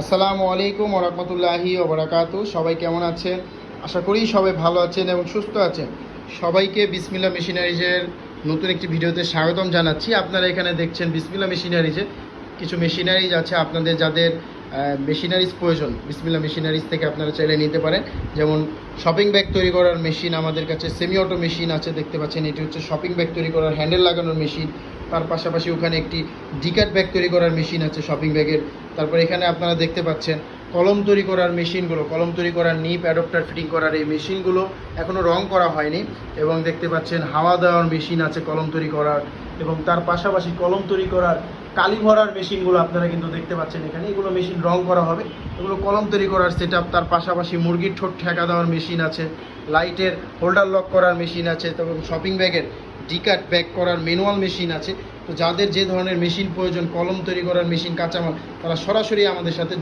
আসসালামু আলাইকুম ওয়া রাহমাতুল্লাহি ওয়া বারাকাতুহু। সবাই কেমন আছেন? আশা করি সবাই ভালো আছেন এবং সুস্থ আছেন। সবাইকে বিসমিল্লাহ মেশিনারিজের নতুন একটি ভিডিওতে স্বাগতম জানাচ্ছি। আপনারা এখানে দেখছেন বিসমিল্লাহ মেশিনারিজে কিছু মেশিনারিজ আছে আপনাদের যাদের মেশিনারিজ প্রয়োজন, বিসমিল্লাহ মেশিনারিজ থেকে আপনারা চাইলে নিতে পারেন। যেমন শপিং ব্যাগ তৈরি করার মেশিন আমাদের কাছে সেমি অটো মেশিন আছে, দেখতে পাচ্ছেন এটি হচ্ছে শপিং ব্যাগ তৈরি করার হ্যান্ডেল লাগানোর মেশিন। তার পাশাপাশি ওখানে একটি ডিকাট ব্যাগ তৈরি করার মেশিন আছে শপিং ব্যাগের। তারপর এখানে আপনারা দেখতে পাচ্ছেন কলম তৈরি করার মেশিনগুলো, কলম তৈরি করার নিপ অ্যাডপ্টার ফিটিং করার এই মেশিনগুলো এখনও রং করা হয়নি। এবং দেখতে পাচ্ছেন হাওয়া দেওয়ার মেশিন আছে কলম তৈরি করার, এবং তার পাশাপাশি কলম তৈরি করার কালি ভরার মেশিনগুলো আপনারা কিন্তু দেখতে পাচ্ছেন এখানে। এগুলো মেশিন রং করা হবে, এগুলো কলম তৈরি করার সেট আপ। তার পাশাপাশি মুরগির ঠোঁট ঠেকা দেওয়ার মেশিন আছে, লাইটের হোল্ডার লক করার মেশিন আছে, তবে শপিং ব্যাগের ডিকাট ব্যাগ করার ম্যানুয়াল মেশিন আছে। তো যাদের যে ধরনের মেশিন প্রয়োজন, কলম তৈরি করার মেশিন, কাঁচামাল, তারা সরাসরি আমাদের সাথে